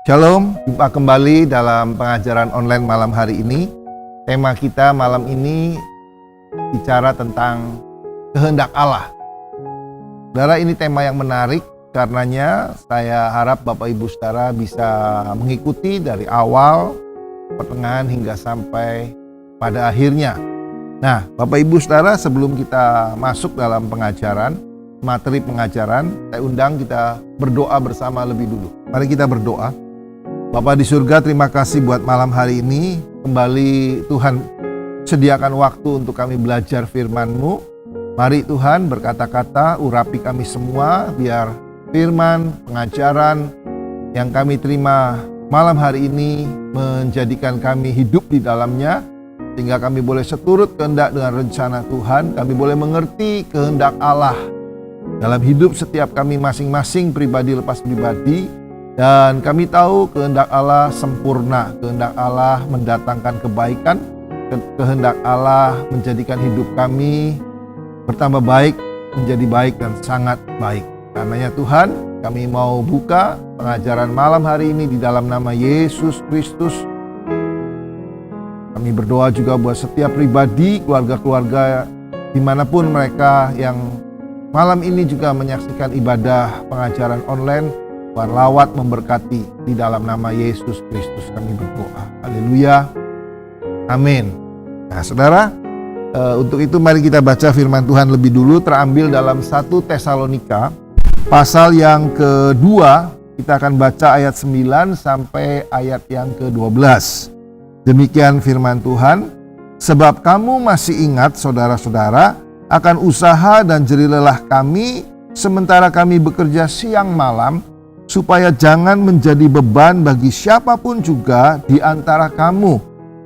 Shalom, jumpa kembali dalam pengajaran online malam hari ini. Tema kita malam ini bicara tentang kehendak Allah. Saudara, ini tema yang menarik, karenanya saya harap Bapak Ibu Saudara bisa mengikuti dari awal, pertengahan hingga sampai pada akhirnya. Nah, Bapak Ibu Saudara, sebelum kita masuk dalam pengajaran, materi pengajaran, saya undang kita berdoa bersama lebih dulu. Mari kita berdoa. Bapa di surga, terima kasih buat malam hari ini. Kembali Tuhan sediakan waktu untuk kami belajar firman-Mu. Mari Tuhan berkata-kata, urapi kami semua, biar firman, pengajaran yang kami terima malam hari ini menjadikan kami hidup di dalamnya, sehingga kami boleh seturut kehendak dengan rencana Tuhan. Kami boleh mengerti kehendak Allah dalam hidup setiap kami masing-masing, pribadi lepas pribadi. Dan kami tahu kehendak Allah sempurna, kehendak Allah mendatangkan kebaikan, kehendak Allah menjadikan hidup kami bertambah baik, menjadi baik dan sangat baik. Karenanya Tuhan, kami mau buka pengajaran malam hari ini di dalam nama Yesus Kristus. Kami berdoa juga buat setiap pribadi, keluarga-keluarga dimanapun mereka yang malam ini juga menyaksikan ibadah pengajaran online. Tuhan lawat memberkati di dalam nama Yesus Kristus kami berdoa. Haleluya. Amin. Nah saudara, untuk itu mari kita baca firman Tuhan lebih dulu, terambil dalam 1 Tesalonika pasal yang kedua. Kita akan baca ayat 9 sampai ayat yang ke-12. Demikian firman Tuhan. Sebab kamu masih ingat saudara-saudara akan usaha dan jerih lelah kami sementara kami bekerja siang malam, supaya jangan menjadi beban bagi siapapun juga di antara kamu.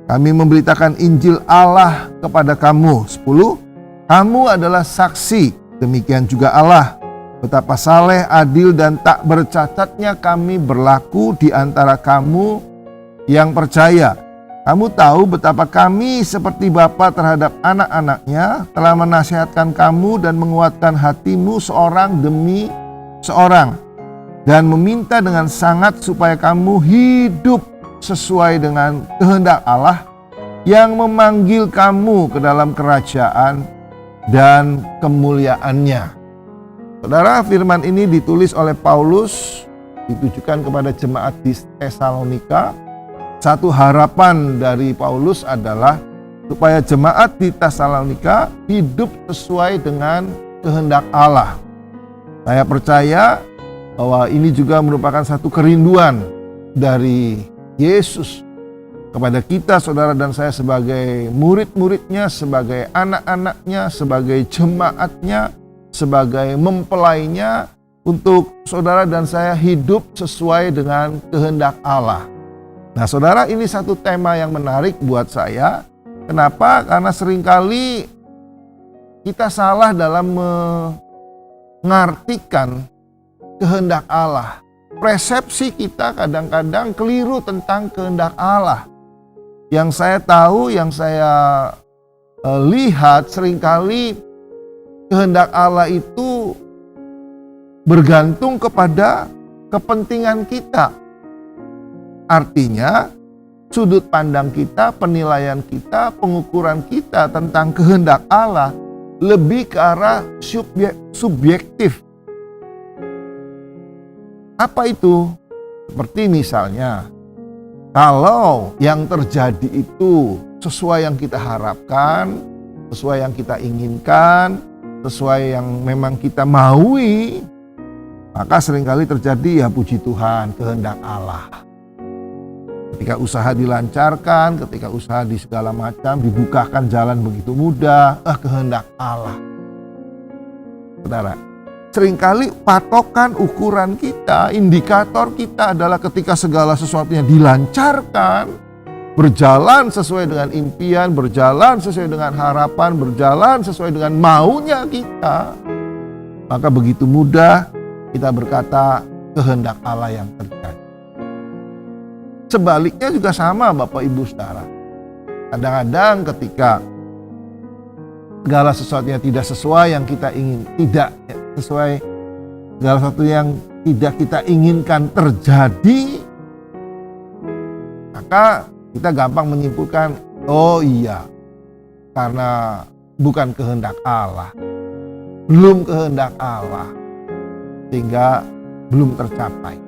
Kami memberitakan Injil Allah kepada kamu. 10. Kamu adalah saksi, demikian juga Allah, betapa saleh, adil dan tak bercacatnya kami berlaku di antara kamu yang percaya. Kamu tahu betapa kami seperti bapa terhadap anak-anaknya telah menasihatkan kamu dan menguatkan hatimu seorang demi seorang, dan meminta dengan sangat supaya kamu hidup sesuai dengan kehendak Allah yang memanggil kamu ke dalam kerajaan dan kemuliaannya. Saudara, firman ini ditulis oleh Paulus, ditujukan kepada jemaat di Tesalonika. Satu harapan dari Paulus adalah supaya jemaat di Tesalonika hidup sesuai dengan kehendak Allah. Saya percaya bahwa ini juga merupakan satu kerinduan dari Yesus kepada kita, saudara dan saya, sebagai murid-muridnya, sebagai anak-anaknya, sebagai jemaatnya, sebagai mempelainya, untuk saudara dan saya hidup sesuai dengan kehendak Allah. Nah saudara, ini satu tema yang menarik buat saya. Kenapa? Karena seringkali kita salah dalam mengartikan kehendak Allah. Persepsi kita kadang-kadang keliru tentang kehendak Allah. Yang saya tahu, yang saya lihat seringkali kehendak Allah itu bergantung kepada kepentingan kita. Artinya sudut pandang kita, penilaian kita, pengukuran kita tentang kehendak Allah lebih ke arah subjektif. Apa itu? Seperti misalnya, kalau yang terjadi itu sesuai yang kita harapkan, sesuai yang kita inginkan, sesuai yang memang kita maui, maka seringkali terjadi, ya puji Tuhan, kehendak Allah. Ketika usaha dilancarkan, ketika usaha di segala macam, dibukakan jalan begitu mudah, kehendak Allah. Saudara, seringkali patokan ukuran kita, indikator kita adalah ketika segala sesuatunya dilancarkan, berjalan sesuai dengan impian, berjalan sesuai dengan harapan, berjalan sesuai dengan maunya kita, maka begitu mudah kita berkata kehendak Allah yang terjadi. Sebaliknya juga sama Bapak Ibu Saudara. Kadang-kadang ketika segala sesuatunya tidak sesuai yang kita ingin, tidak sesuai segala sesuatu yang tidak kita inginkan terjadi, maka kita gampang menyimpulkan, oh iya, karena bukan kehendak Allah, belum kehendak Allah, sehingga belum tercapai,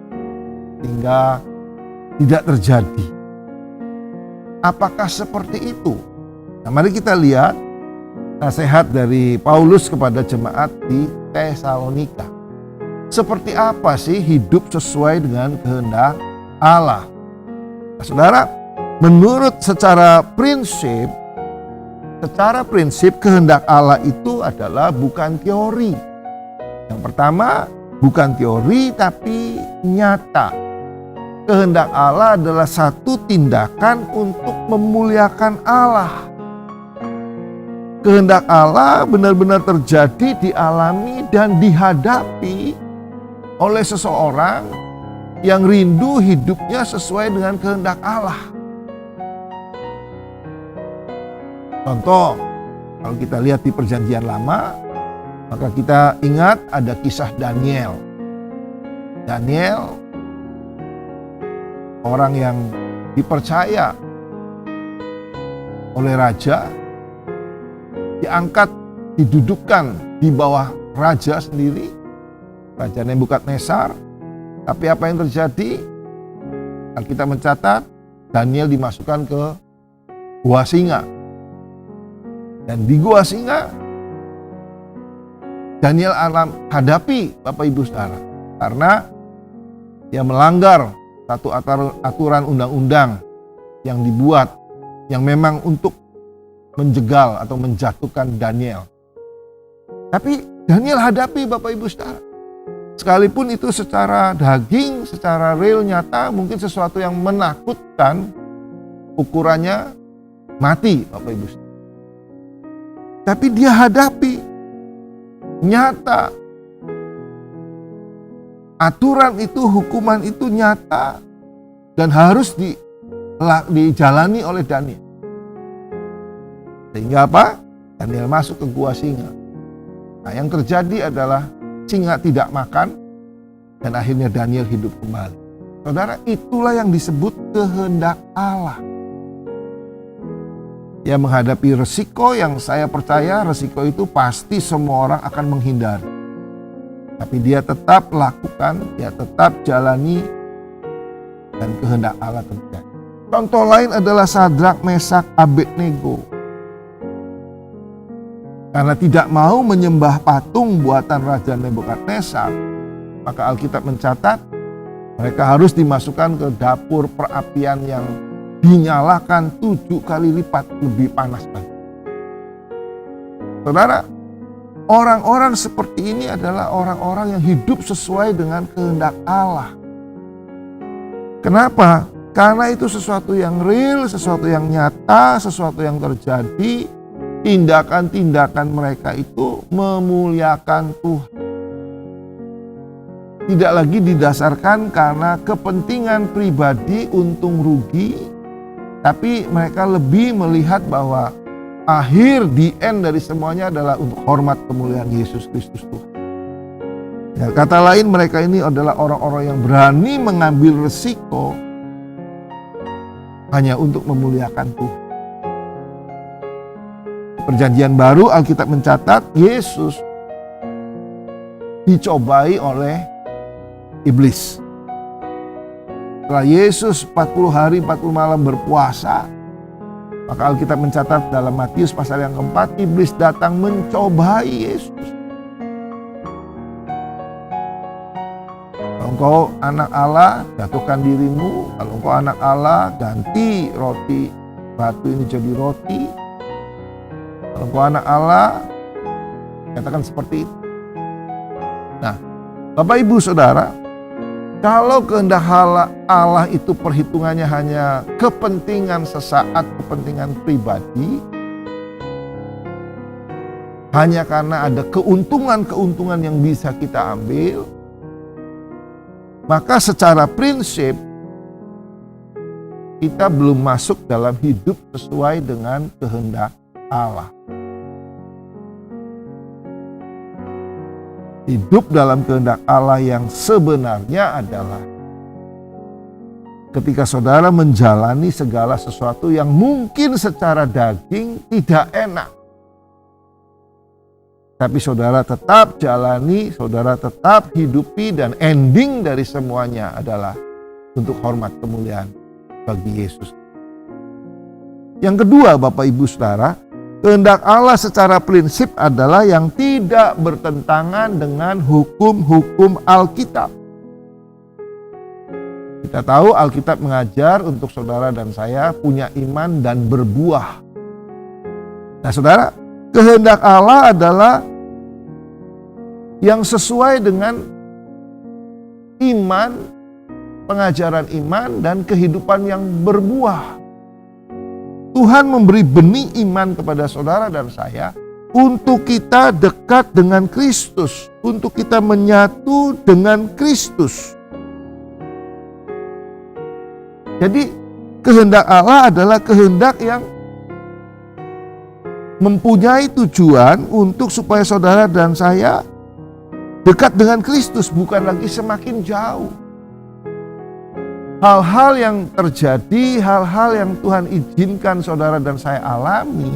sehingga tidak terjadi. Apakah seperti itu? Nah, mari kita lihat nasihat dari Paulus kepada jemaat di Tesalonika. Seperti apa sih hidup sesuai dengan kehendak Allah? Nah, saudara, menurut secara prinsip kehendak Allah itu adalah bukan teori. Yang pertama, bukan teori tapi nyata. Kehendak Allah adalah satu tindakan untuk memuliakan Allah. Kehendak Allah benar-benar terjadi, dialami dan dihadapi oleh seseorang yang rindu hidupnya sesuai dengan kehendak Allah. Contoh, kalau kita lihat di Perjanjian Lama, maka kita ingat ada kisah Daniel. Daniel, orang yang dipercaya oleh raja, diangkat, didudukkan di bawah raja sendiri, Raja Nebukadnezar. Tapi apa yang terjadi? Alkitab mencatat Daniel dimasukkan ke gua singa. Dan di gua singa Daniel hadapi Bapak Ibu Saudara, karena dia melanggar satu aturan undang-undang yang dibuat, yang memang untuk menjegal atau menjatuhkan Daniel. Tapi Daniel hadapi Bapak Ibu Saudara. Sekalipun itu secara daging, secara real nyata, mungkin sesuatu yang menakutkan, ukurannya mati Bapak Ibu Saudara. Tapi dia hadapi, nyata. Aturan itu, hukuman itu nyata dan harus dijalani oleh Daniel. Sehingga apa? Daniel masuk ke gua singa. Nah, yang terjadi adalah singa tidak makan dan akhirnya Daniel hidup kembali. Saudara, itulah yang disebut kehendak Allah. Dia menghadapi resiko yang saya percaya resiko itu pasti semua orang akan menghindari. Tapi dia tetap lakukan, dia tetap jalani, dan kehendak Allah terjadi. Contoh lain adalah Sadrak, Mesak, Abednego. Karena tidak mau menyembah patung buatan Raja Nebukadnezar, maka Alkitab mencatat mereka harus dimasukkan ke dapur perapian yang dinyalakan 7 kali lipat lebih panas lagi. Saudara, orang-orang seperti ini adalah orang-orang yang hidup sesuai dengan kehendak Allah. Kenapa? Karena itu sesuatu yang real, sesuatu yang nyata, sesuatu yang terjadi. Tindakan-tindakan mereka itu memuliakan Tuhan. Tidak lagi didasarkan karena kepentingan pribadi, untung rugi, tapi mereka lebih melihat bahwa akhir, the end dari semuanya adalah untuk hormat kemuliaan Yesus Kristus Tuhan. Ya, kata lain, mereka ini adalah orang-orang yang berani mengambil resiko hanya untuk memuliakan Tuhan. Perjanjian Baru, Alkitab mencatat Yesus dicobai oleh iblis. Setelah Yesus 40 hari 40 malam berpuasa, maka Alkitab mencatat dalam Matius pasal yang keempat, iblis datang mencobai Yesus. Kalau engkau anak Allah, jatuhkan dirimu. Kalau engkau anak Allah, ganti roti batu ini jadi roti. Kalau engkau anak Allah, katakan seperti itu. Nah, Bapak Ibu Saudara, kalau kehendak Allah itu perhitungannya hanya kepentingan sesaat, kepentingan pribadi, hanya karena ada keuntungan-keuntungan yang bisa kita ambil, maka secara prinsip kita belum masuk dalam hidup sesuai dengan kehendak Allah. Hidup dalam kehendak Allah yang sebenarnya adalah ketika saudara menjalani segala sesuatu yang mungkin secara daging tidak enak. Tapi saudara tetap jalani, saudara tetap hidupi, dan ending dari semuanya adalah untuk hormat kemuliaan bagi Yesus. Yang kedua, Bapak Ibu Saudara, kehendak Allah secara prinsip adalah yang tidak bertentangan dengan hukum-hukum Alkitab. Kita tahu Alkitab mengajar untuk saudara dan saya punya iman dan berbuah. Nah saudara, kehendak Allah adalah yang sesuai dengan iman, pengajaran iman, dan kehidupan yang berbuah. Tuhan memberi benih iman kepada saudara dan saya untuk kita dekat dengan Kristus, untuk kita menyatu dengan Kristus. Jadi kehendak Allah adalah kehendak yang mempunyai tujuan untuk supaya saudara dan saya dekat dengan Kristus, bukan lagi semakin jauh. Hal-hal yang terjadi, hal-hal yang Tuhan izinkan saudara dan saya alami,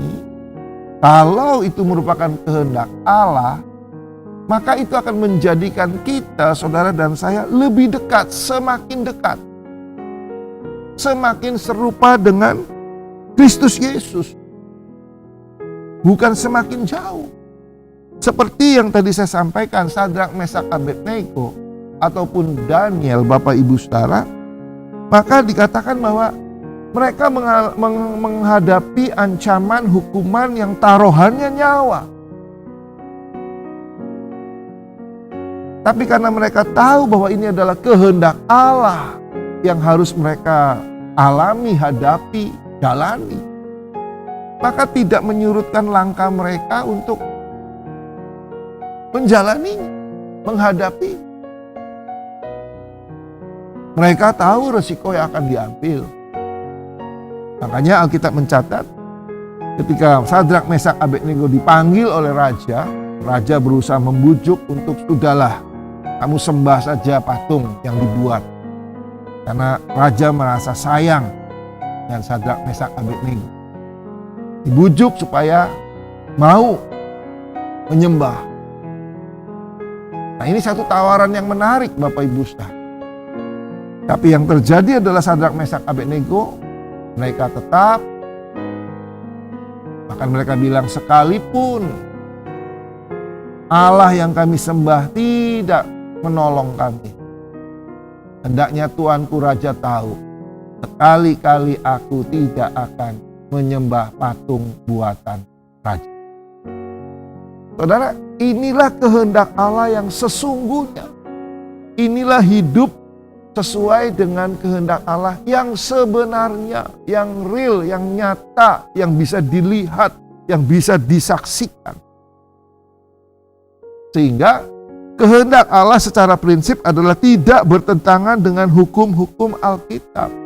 kalau itu merupakan kehendak Allah, maka itu akan menjadikan kita, saudara dan saya, lebih dekat, semakin dekat. Semakin serupa dengan Kristus Yesus. Bukan semakin jauh. Seperti yang tadi saya sampaikan, Sadrak, Mesak, Abednego, ataupun Daniel, Bapak Ibu Saudara, maka dikatakan bahwa mereka menghadapi ancaman hukuman yang taruhannya nyawa. Tapi karena mereka tahu bahwa ini adalah kehendak Allah yang harus mereka alami, hadapi, jalani, maka tidak menyurutkan langkah mereka untuk menjalaninya, menghadapi. Mereka tahu resiko yang akan diambil. Makanya Alkitab mencatat ketika Sadrak, Mesak, Abednego dipanggil oleh raja, raja berusaha membujuk untuk sudahlah, kamu sembah saja patung yang dibuat. Karena raja merasa sayang dengan Sadrak, Mesak, Abednego. Dibujuk supaya mau menyembah. Nah ini satu tawaran yang menarik Bapak Ibu Saudara. Tapi yang terjadi adalah Sadrak, Mesak, Abednego, mereka tetap, bahkan mereka bilang, sekalipun Allah yang kami sembah tidak menolong kami, hendaknya Tuanku Raja tahu, sekali-kali aku tidak akan menyembah patung buatan raja. Saudara, inilah kehendak Allah yang sesungguhnya. Inilah hidup sesuai dengan kehendak Allah yang sebenarnya, yang real, yang nyata, yang bisa dilihat, yang bisa disaksikan. Sehingga kehendak Allah secara prinsip adalah tidak bertentangan dengan hukum-hukum Alkitab.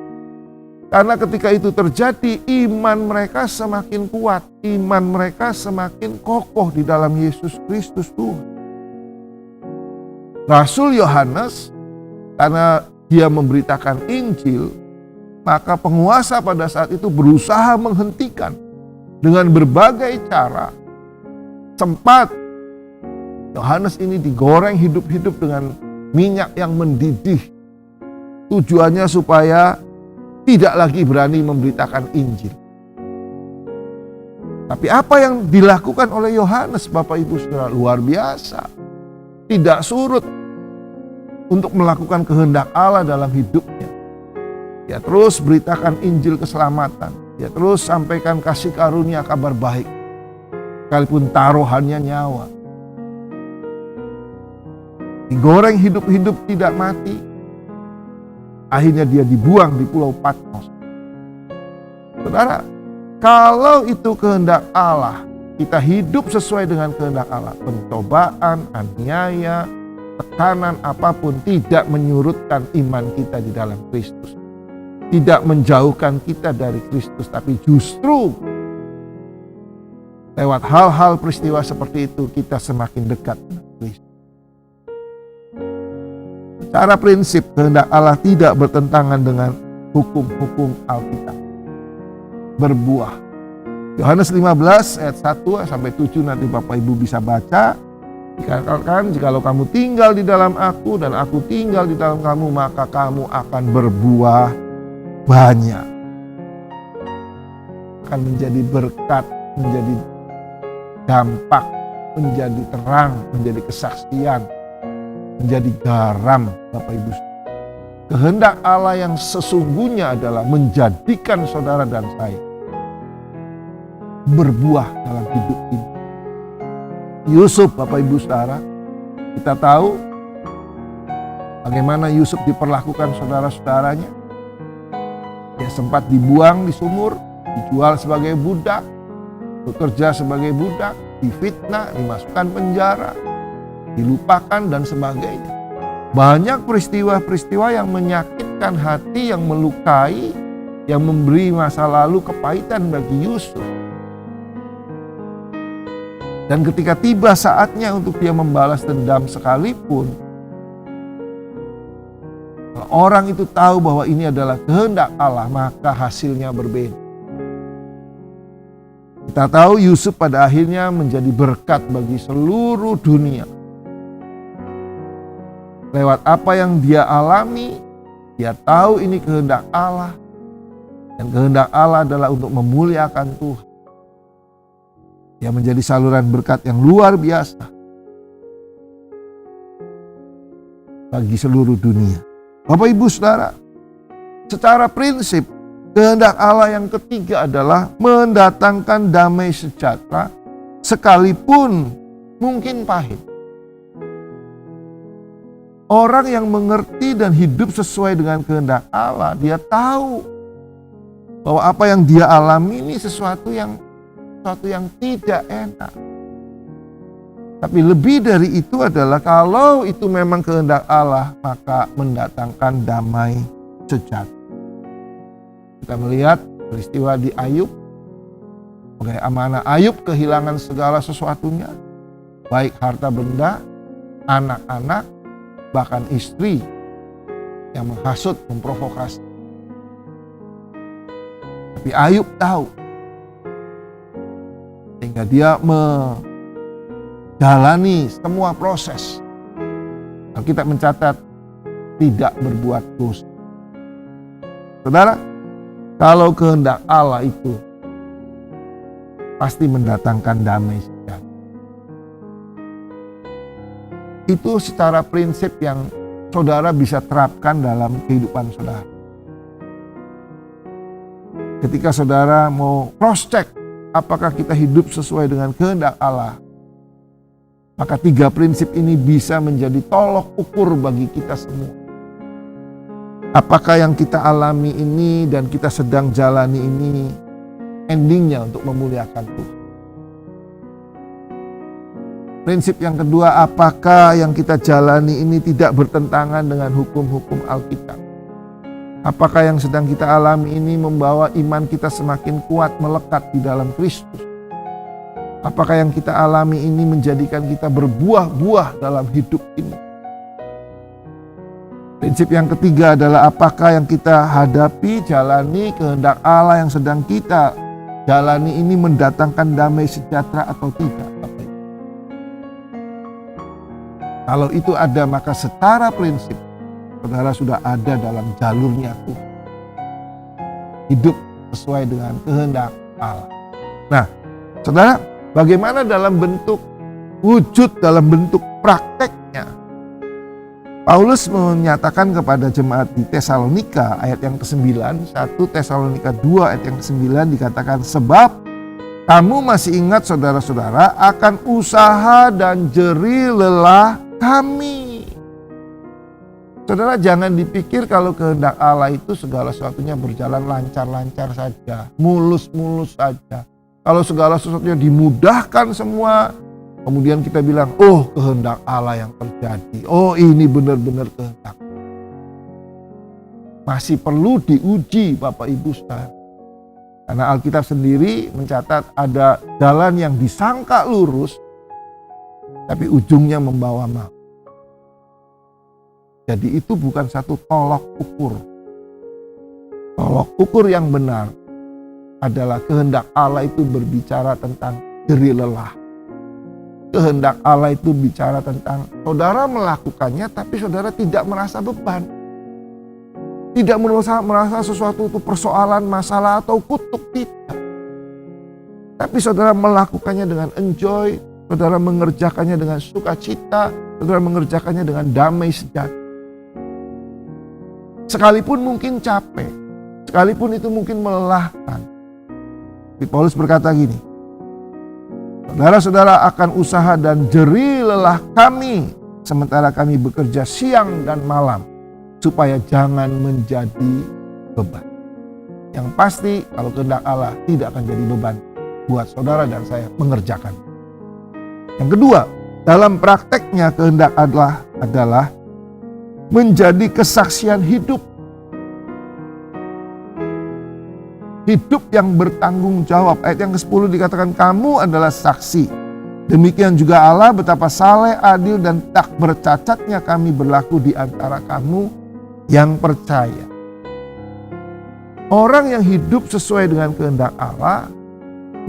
Karena ketika itu terjadi, iman mereka semakin kuat, iman mereka semakin kokoh di dalam Yesus Kristus Tuhan. Rasul Yohanes, karena dia memberitakan Injil, maka penguasa pada saat itu berusaha menghentikan dengan berbagai cara. Sempat Yohanes ini digoreng hidup-hidup dengan minyak yang mendidih. Tujuannya supaya tidak lagi berani memberitakan Injil. Tapi apa yang dilakukan oleh Yohanes, Bapak Ibu Saudara, luar biasa. Tidak surut untuk melakukan kehendak Allah dalam hidupnya. Dia terus beritakan Injil keselamatan. Dia terus sampaikan kasih karunia, kabar baik. Sekalipun taruhannya nyawa. Digoreng hidup-hidup tidak mati. Akhirnya dia dibuang di Pulau Patmos. Saudara, kalau itu kehendak Allah, kita hidup sesuai dengan kehendak Allah. Pencobaan, aniaya, tekanan apapun tidak menyurutkan iman kita di dalam Kristus. Tidak menjauhkan kita dari Kristus, tapi justru lewat hal-hal peristiwa seperti itu kita semakin dekat dengan Kristus. Secara prinsip kehendak Allah tidak bertentangan dengan hukum-hukum Alkitab. Berbuah. Yohanes 15 ayat 1 sampai 7 nanti Bapak Ibu bisa baca. Dikatakan, jikalau kamu tinggal di dalam aku dan aku tinggal di dalam kamu, maka kamu akan berbuah banyak. Akan menjadi berkat, menjadi dampak, menjadi terang, menjadi kesaksian, menjadi garam, Bapak Ibu. Kehendak Allah yang sesungguhnya adalah menjadikan saudara dan saya berbuah dalam hidup ini. Yusuf, Bapak Ibu Saudara, kita tahu bagaimana Yusuf diperlakukan saudara-saudaranya. Dia sempat dibuang di sumur, dijual sebagai budak, bekerja sebagai budak, difitnah, dimasukkan penjara, dilupakan dan sebagainya. Banyak peristiwa-peristiwa yang menyakitkan hati, yang melukai, yang memberi masa lalu kepahitan bagi Yusuf. Dan ketika tiba saatnya untuk dia membalas dendam sekalipun, kalau orang itu tahu bahwa ini adalah kehendak Allah, maka hasilnya berbeda. Kita tahu Yusuf pada akhirnya menjadi berkat bagi seluruh dunia. Lewat apa yang dia alami, dia tahu ini kehendak Allah. Dan kehendak Allah adalah untuk memuliakan Tuhan. Dia menjadi saluran berkat yang luar biasa bagi seluruh dunia. Bapak Ibu Saudara, secara prinsip kehendak Allah yang ketiga adalah mendatangkan damai sejahtera sekalipun mungkin pahit. Orang yang mengerti dan hidup sesuai dengan kehendak Allah, dia tahu bahwa apa yang dia alami ini sesuatu yang tidak enak. Tapi lebih dari itu adalah kalau itu memang kehendak Allah, maka mendatangkan damai sejahtera. Kita melihat peristiwa di Ayub, bagaimana Ayub kehilangan segala sesuatunya, baik harta benda, anak-anak, bahkan istri yang menghasut, memprovokasi. Tapi Ayub tahu, sehingga dia menjalani semua proses. Alkitab mencatat tidak berbuat dosa. Saudara, kalau kehendak Allah itu pasti mendatangkan damai sejahtera. Itu secara prinsip yang saudara bisa terapkan dalam kehidupan saudara. Ketika saudara mau cross-check apakah kita hidup sesuai dengan kehendak Allah, maka 3 prinsip ini bisa menjadi tolok ukur bagi kita semua. Apakah yang kita alami ini dan kita sedang jalani ini endingnya untuk memuliakan Tuhan. Prinsip yang kedua, apakah yang kita jalani ini tidak bertentangan dengan hukum-hukum Alkitab. Apakah yang sedang kita alami ini membawa iman kita semakin kuat melekat di dalam Kristus? Apakah yang kita alami ini menjadikan kita berbuah-buah dalam hidup ini? Prinsip yang ketiga adalah apakah yang kita hadapi, jalani, kehendak Allah yang sedang kita jalani ini mendatangkan damai sejahtera atau tidak? Kalau itu ada, maka secara prinsip saudara sudah ada dalam jalurnya Tuhan. Hidup sesuai dengan kehendak Allah. Nah, saudara, bagaimana dalam bentuk wujud, dalam bentuk prakteknya? Paulus menyatakan kepada jemaat di Tesalonika ayat yang ke-9, 1 Tesalonika 2 ayat yang ke-9 dikatakan, sebab kamu masih ingat saudara-saudara akan usaha dan jerih lelah kami. Saudara, jangan dipikir kalau kehendak Allah itu segala sesuatunya berjalan lancar-lancar saja, mulus-mulus saja. Kalau segala sesuatunya dimudahkan semua, kemudian kita bilang, oh kehendak Allah yang terjadi. Oh ini benar-benar kehendak. Masih perlu diuji Bapak Ibu Saudara. Karena Alkitab sendiri mencatat ada jalan yang disangka lurus, tapi ujungnya membawa maut. Jadi itu bukan satu tolok ukur. Tolok ukur yang benar adalah kehendak Allah itu berbicara tentang jerih lelah. Kehendak Allah itu bicara tentang saudara melakukannya tapi saudara tidak merasa beban. Tidak merasa sesuatu itu persoalan, masalah atau kutuk, tidak. Tapi saudara melakukannya dengan enjoy, saudara mengerjakannya dengan sukacita, saudara mengerjakannya dengan damai sejahtera. Sekalipun mungkin capek, sekalipun itu mungkin melelahkan. Paulus berkata gini, saudara-saudara akan usaha dan jerih lelah kami, sementara kami bekerja siang dan malam, supaya jangan menjadi beban. Yang pasti kalau kehendak Allah tidak akan jadi beban buat saudara dan saya mengerjakan. Yang kedua, dalam prakteknya kehendak Allah adalah menjadi kesaksian hidup. Hidup yang bertanggung jawab. Ayat yang ke-10 dikatakan kamu adalah saksi. Demikian juga Allah betapa saleh, adil dan tak bercacatnya kami berlaku di antara kamu yang percaya. Orang yang hidup sesuai dengan kehendak Allah,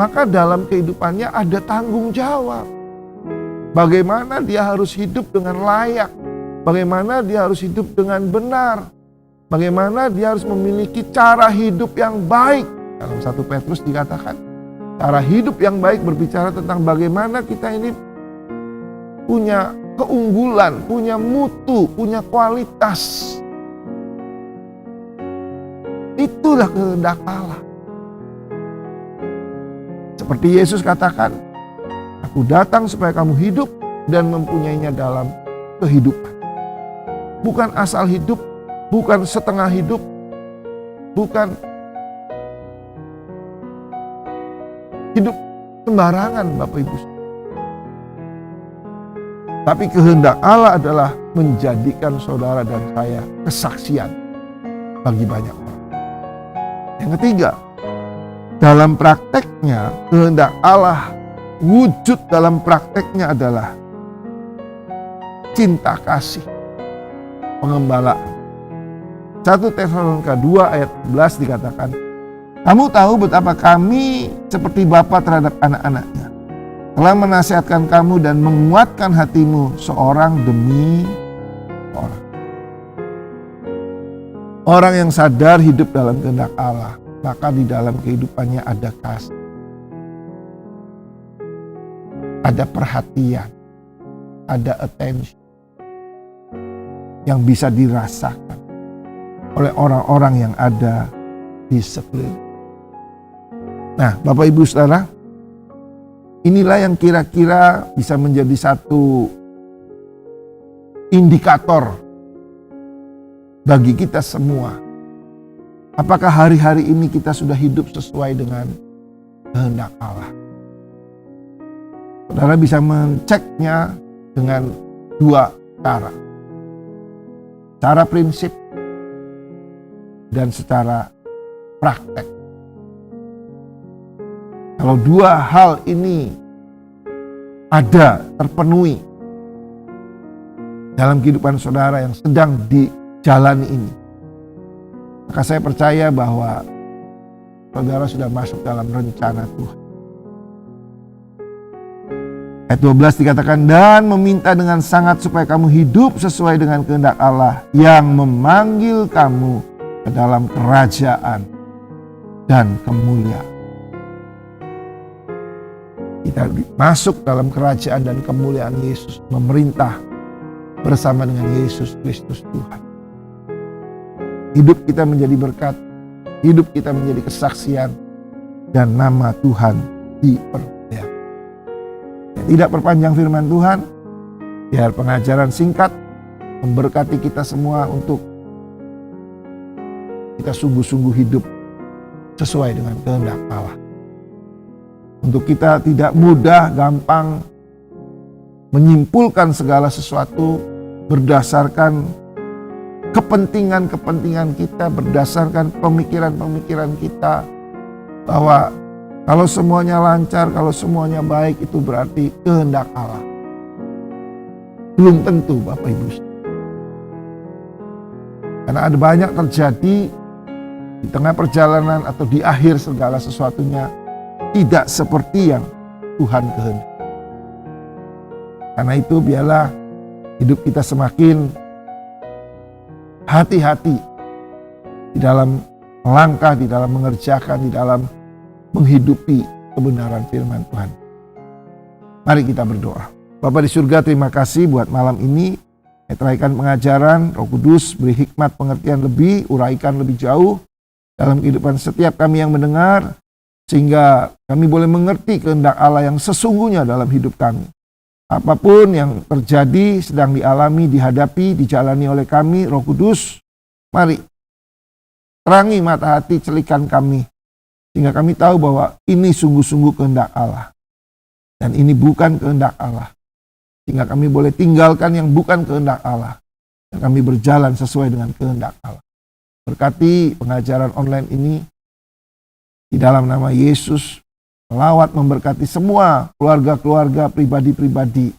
maka dalam kehidupannya ada tanggung jawab. Bagaimana dia harus hidup dengan layak. Bagaimana dia harus hidup dengan benar. Bagaimana dia harus memiliki cara hidup yang baik. Dalam 1 Petrus dikatakan, cara hidup yang baik berbicara tentang bagaimana kita ini punya keunggulan, punya mutu, punya kualitas. Itulah kehendak Allah. Seperti Yesus katakan, aku datang supaya kamu hidup dan mempunyainya dalam kehidupan. Bukan asal hidup, bukan setengah hidup, bukan hidup sembarangan Bapak Ibu. Tapi kehendak Allah adalah menjadikan saudara dan saya kesaksian bagi banyak orang. Yang ketiga, dalam prakteknya kehendak Allah, wujud dalam prakteknya adalah cinta kasih, pengembalaan. 1 Tesalonika 2 ayat 11 dikatakan, kamu tahu betapa kami seperti bapa terhadap anak-anaknya, telah menasihatkan kamu dan menguatkan hatimu seorang demi orang. Orang yang sadar hidup dalam kehendak Allah, maka di dalam kehidupannya ada kasih, ada perhatian, ada attention yang bisa dirasakan oleh orang-orang yang ada di sekeliling. Nah, Bapak Ibu Saudara, inilah yang kira-kira bisa menjadi satu indikator bagi kita semua. Apakah hari-hari ini kita sudah hidup sesuai dengan kehendak Allah? Saudara bisa menceknya dengan dua cara. Secara prinsip dan secara praktek. Kalau dua hal ini ada, terpenuhi dalam kehidupan saudara yang sedang dijalani ini, maka saya percaya bahwa saudara sudah masuk dalam rencana Tuhan. Ayat 12 dikatakan, dan meminta dengan sangat supaya kamu hidup sesuai dengan kehendak Allah yang memanggil kamu ke dalam kerajaan dan kemuliaan. Kita masuk dalam kerajaan dan kemuliaan Yesus, memerintah bersama dengan Yesus Kristus Tuhan. Hidup kita menjadi berkat, hidup kita menjadi kesaksian, dan nama Tuhan dipermuliakan. Tidak perpanjang firman Tuhan, biar pengajaran singkat memberkati kita semua untuk kita sungguh-sungguh hidup sesuai dengan kehendak Allah. Untuk kita tidak mudah, gampang menyimpulkan segala sesuatu berdasarkan kepentingan-kepentingan kita, berdasarkan pemikiran-pemikiran kita, bahwa kalau semuanya lancar, kalau semuanya baik, itu berarti kehendak Allah. Belum tentu Bapak Ibu. Karena ada banyak terjadi di tengah perjalanan atau di akhir segala sesuatunya tidak seperti yang Tuhan kehendaki. Karena itu biarlah hidup kita semakin hati-hati di dalam melangkah, di dalam mengerjakan, di dalam menghidupi kebenaran firman Tuhan. Mari kita berdoa. Bapa di surga, terima kasih buat malam ini. Meteraikan pengajaran, Roh Kudus beri hikmat pengertian lebih, uraikan lebih jauh dalam kehidupan setiap kami yang mendengar, sehingga kami boleh mengerti kehendak Allah yang sesungguhnya dalam hidup kami. Apapun yang terjadi, sedang dialami, dihadapi, dijalani oleh kami, Roh Kudus, mari terangi mata hati celikan kami, sehingga kami tahu bahwa ini sungguh-sungguh kehendak Allah. Dan ini bukan kehendak Allah. Sehingga kami boleh tinggalkan yang bukan kehendak Allah. Dan kami berjalan sesuai dengan kehendak Allah. Berkati pengajaran online ini, di dalam nama Yesus, melawat memberkati semua keluarga-keluarga, pribadi-pribadi,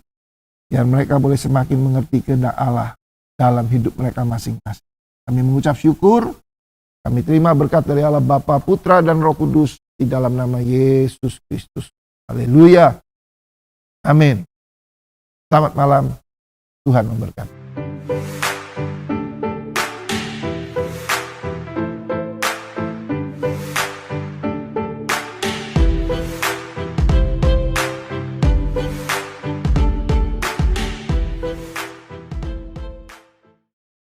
biar mereka boleh semakin mengerti kehendak Allah dalam hidup mereka masing-masing. Kami mengucap syukur, kami terima berkat dari Allah Bapa, Putra, dan Roh Kudus di dalam nama Yesus Kristus. Haleluya. Amin. Selamat malam, Tuhan memberkati.